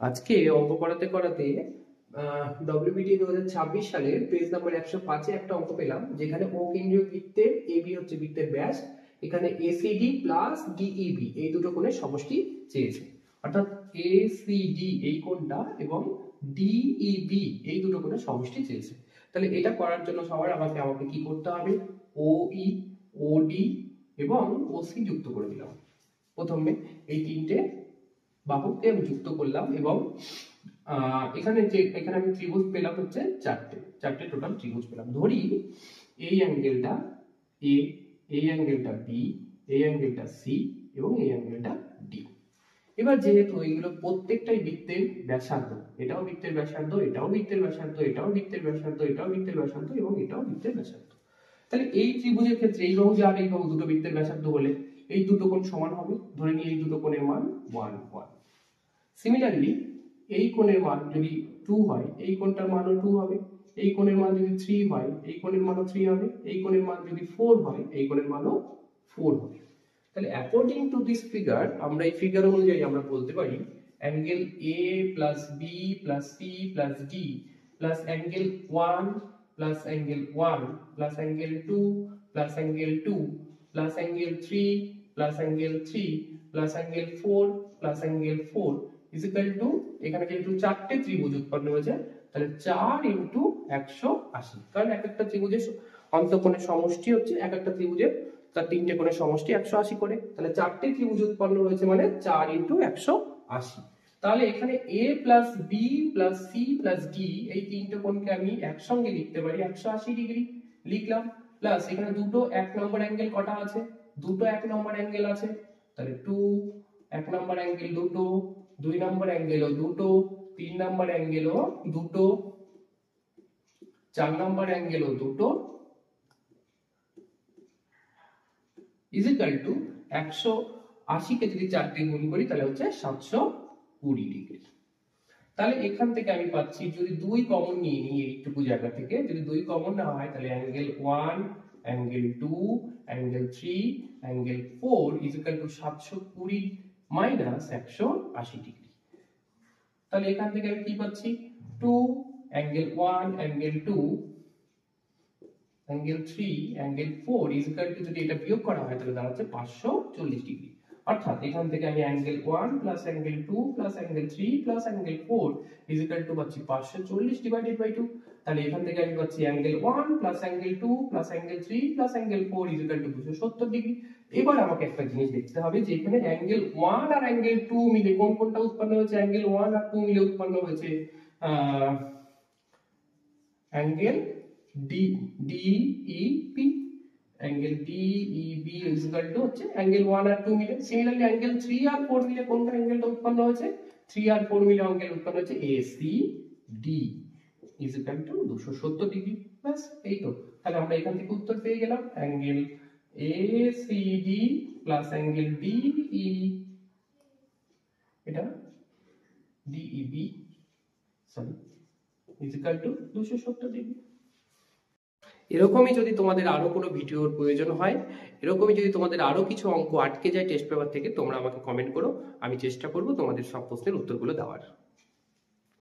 আজকে অঙ্ক করাতে করাতে ডব্লিউবিটি 2026 সালের পেজ নাম্বার 105-এ একটা অঙ্ক পেলাম, যেখানে ও কেন্দ্রীয় বৃত্তের এবি হচ্ছে বৃত্তের ব্যাস, এখানে এসিডি প্লাস ডিইবি এই দুটো কোণের সমষ্টি চেয়েছে। অর্থাৎ এসিডি এই কোণটা এবং ডিইবি এই দুটো কোণের সমষ্টি চেয়েছে। তাহলে এটা করার জন্য সবার আমাকে কি করতে হবে, ওই, ওডি এবং ওসি যুক্ত করে দিলাম। প্রথমে এই তিনটে বাহুকে আমি যুক্ত করলাম এবং এখানে আমি ত্রিভুজ পেলাম হচ্ছে চারটে টোটাল ত্রিভুজ পেলাম। ধরি এই অ্যাঙ্গেলটা এ, এই অ্যাঙ্গেলটা বি, এই অ্যাঙ্গেলটা সি এবং এই অ্যাঙ্গেলটা ডি। এবার যেহেতু এইগুলো প্রত্যেকটাই বৃত্তের ব্যাসার্ধ, এটাও বৃত্তের ব্যাসার্ধ, এটাও বৃত্তের ব্যাসার্ধ, এটাও বৃত্তের ব্যাসার্ধ, এটাও বৃত্তের ব্যাসার্ধ এবং এটাও বৃত্তের ব্যাসার্ধ, তাহলে এই ত্রিভুজের ক্ষেত্রে এই বাহু আর এই বাহু দুটো বৃত্তের ব্যাসার্ধ হলে এই দুটো কোণ সমান হবে। ধরে নিই এই দুটো কোণের মান 1 1। সিমিলারলি এই কোণের মান যদি 2 হয়, এই কোণটার মানও 2 হবে। এই কোণের মান যদি 3 হয়, এই কোণের মানও 3 হবে। এই কোণের মান যদি 4 হয়, এই কোণের মানও 4 হবে। তাহলে অ্যাকর্ডিং টু দিস ফিগার, আমরা এই ফিগার অনুযায়ী আমরা বলতে পারি angle A plus B plus C plus D plus angle 1 plus angle 1 plus angle 2 plus angle 2 plus angle 3 plus angle 3 plus angle 4 plus angle 4 is equal to, এখানে যেহেতু চারটে ত্রিভুজ উৎপন্ন হয়েছে তাহলে 4 ইনটু 180, কারণ এক একটা ত্রিভুজের অন্তঃকোণের সমষ্টি হচ্ছে এক একটা ত্রিভুজের তার তিনটে কোণের সমষ্টি 180 করে। তাহলে চারটে ত্রিভুজ উৎপন্ন হয়েছে মানে 4 ইনটু 180। তাহলে এখানে A plus B plus C plus D এই তিনটে কোণকে আমি একসঙ্গে লিখতে পারি 180 ডিগ্রি লিখলাম। প্লাস এখানে দুটো 1 নম্বর অ্যাঙ্গেল কটা আছে, দুটো 1 নম্বর অ্যাঙ্গেল আছে, তাহলে 2 1 নম্বর অ্যাঙ্গেল দুটো, 2 নম্বর অ্যাঙ্গেলও দুটো, 3 নম্বর অ্যাঙ্গেলও দুটো, 4 নম্বর অ্যাঙ্গেলও দুটো, ইজ ইকুয়াল টু 180 কে যদি 4 দিয়ে গুণ করি তাহলে হচ্ছে 720 ডিগ্রি। তাহলে এখান থেকে আমি পাচ্ছি, যদি 2 কমন নিয়ে নিই এইটুকু জায়গা থেকে, যদি 2 কমন না হয় তাহলে angle 1 angle 2 angle 3 angle 4 is equal two 720 minus 180 degree. তাহলে এখান থেকে আমি কি পাচ্ছি, 2 angle 1 angle 2 angle 3 angle 4 is equal two, যদি এটা বিয়োগ করা হয় তাহলে দাঁড়াচ্ছে 540 ডিগ্রি। অর্থাৎ এখান থেকে আমি angle 1 plus angle 2 plus angle 3 plus angle 4 is equal two পাচ্ছি 540 ডিভাইডেড বাই 2। তাহলে এখান থেকে আমি পাচ্ছি angle 1 plus angle 2 plus angle 3 plus angle 4 is equal to 270 degree. এবার আমাকে একটা জিনিস দেখতে হবে যে এখানে অ্যাঙ্গেল 1 আর অ্যাঙ্গেল 2 মিলে কোনটা উৎপন্ন হয়েছে, অ্যাঙ্গেল 1 আর 2 মিলে উৎপন্ন হয়েছে angle DEB. Angle DEB is equal two হচ্ছে অ্যাঙ্গেল 1 আর 2 মিলে। সিমিলারলি অ্যাঙ্গেল 3 আর 4 মিলে কোনটা অ্যাঙ্গেলটা উৎপন্ন হয়েছে, 3 আর 4 মিলে অ্যাঙ্গেল উৎপন্ন হয়েছে ACD is equal to 270 degree. বাস এই তো। তাহলে আমরা এখান থেকে উত্তর পেয়ে গেলাম, angle ACD plus angle DE, এটা DEB sorry is equal to 270 degree. এরকমই যদি তোমাদের আরো কোনো ভিডিওর প্রয়োজন হয়, এরকমই যদি তোমাদের আরো কিছু অঙ্ক আটকে যায় টেস্ট পেপার থেকে, তোমরা আমাকে কমেন্ট করো, আমি চেষ্টা করব তোমাদের সব প্রশ্নের উত্তরগুলো দেওয়ার।